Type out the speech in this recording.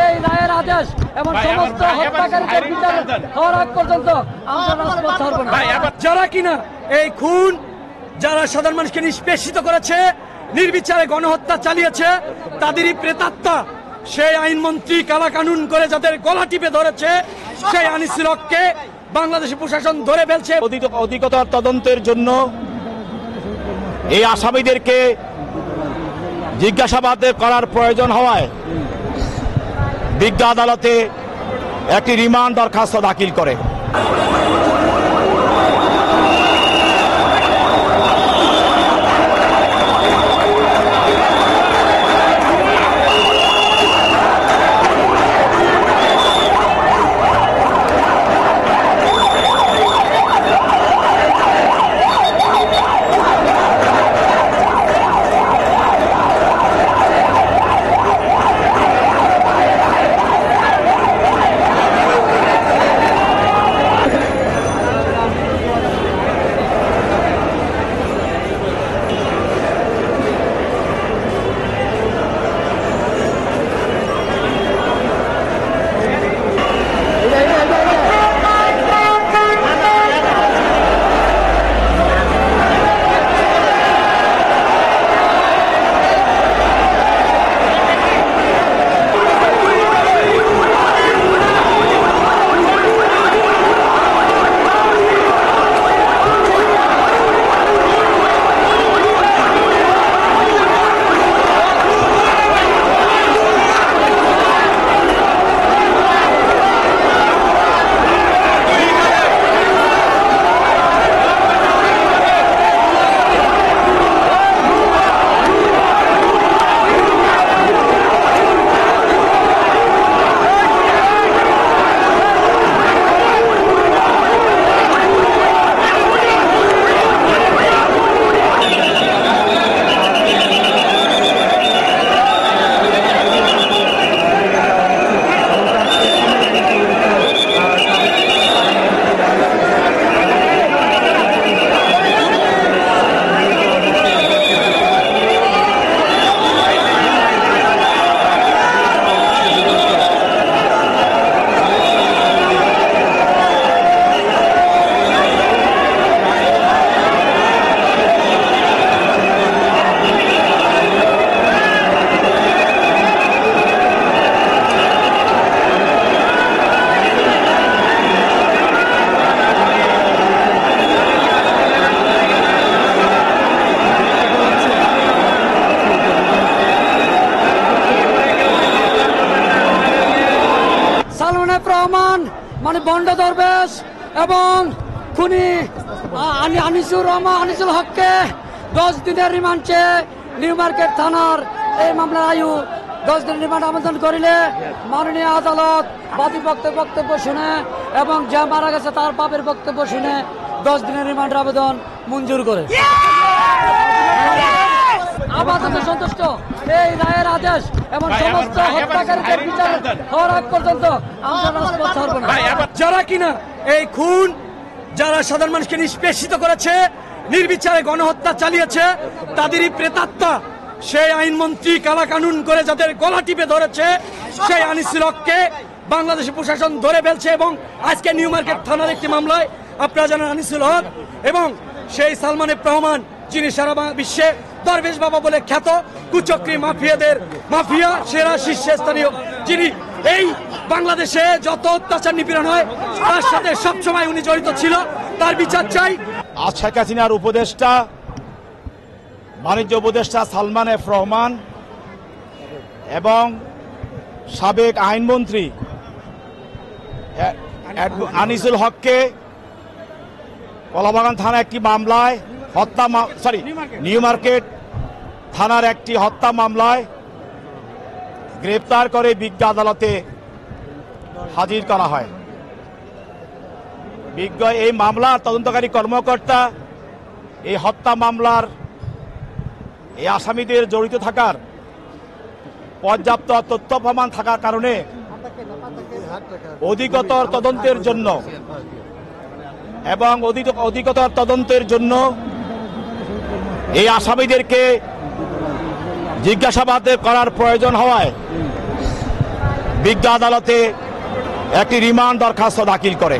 এই রায়ের আদেশ এবং সমস্ত হত্যাকারীদের বিচার হওয়ার আগ পর্যন্ত আমরা রাজপথ ছাড়ব না। যারা কিনা এই খুন, যারা সাধারণ মানুষকে নিষ্পেষিত করেছে, নির্বিচারে গণহত্যা চালিয়েছে, তাদেরই প্রেতাত্মা সেই আইনমন্ত্রী কালা কানুন করে যাদের গলা টিপে ধরেছে, সেই আনিসুল হককে বাংলাদেশ প্রশাসন ধরে ফেলছে। অধিকতর তদন্তের জন্য এই আসামিদেরকে জিজ্ঞাসাবাদ করার প্রয়োজন হওয়ায় বিজ্ঞ আদালতে একটি রিমান্ড দরখাস্ত দাখিল করে। রহমান মানে বন্ড দরবেশ এবং খুনি আনিসুল হককে 10 দিনের রিমান্ড চেয়ে নিউ মার্কেট থানার এই মামলার আয়ু 10 দিনের রিমান্ড আবেদন করিলে মাননীয় আদালত বাদী বক্তব্য শুনে এবং যে মারা গেছে তার বাপের বক্তব্য শুনে 10 দিনের রিমান্ড আবেদন মঞ্জুর করে। আপাতত সন্তুষ্ট এই রায়ের আদেশ এবং সমস্ত হত্যাকারীদের বিচার হওয়ার আগ পর্যন্ত আমরা রাজপথ ছাড়ব না। যারা কিনা এই খুন, যারা সাধারণ মানুষকে নিষ্পেষিত করেছে, নির্বিচারে গণহত্যা চালিয়েছে, তাদেরই প্রেতাত্মা সেই আইনমন্ত্রী কালা কানুন করে যাদের গলা টিপে ধরেছে, সেই আনিসুল হককে বাংলাদেশ প্রশাসন ধরে ফেলছে। এবং আজকে নিউ মার্কেট থানার একটি মামলায় আপনারা জানেন আনিসুল হক এবং সেই সালমান এফ রহমান, যিনি সারা বিশ্বে দরবেশ বাবা বলে খ্যাত, কুচক্রী মাফিয়া সেরা শীর্ষস্থানীয়, যিনি এই বাংলাদেশে যত অত্যাচার নিপীড়ন হয় তার সাথে সবসময় উনি জড়িত ছিল, তার বিচার চাই। আজ শেখ হাসিনার উপদেষ্টা, বাণিজ্য উপদেষ্টা সালমান এফ রহমান এবং সাবেক আইনমন্ত্রী আনিসুল হককে কলাবাগান থানা একটি মামলায় নিউ মার্কেট থানার একটি হত্যা মামলায় গ্রেপ্তার করে বিজ্ঞ আদালতে হাজির করা হয়। বিজ্ঞ এই মামলার তদন্তকারী কর্মকর্তা এই হত্যা মামলার এই আসামিদের জড়িত থাকার পর্যাপ্ত তথ্য প্রমাণ থাকার কারণে অধিকতর তদন্তের জন্য এই আসামিদেরকে জিজ্ঞাসাবাদ করার প্রয়োজন হওয়ায় বিজ্ঞ আদালতে একটি রিমান্ড দরখাস্ত দাখিল করে।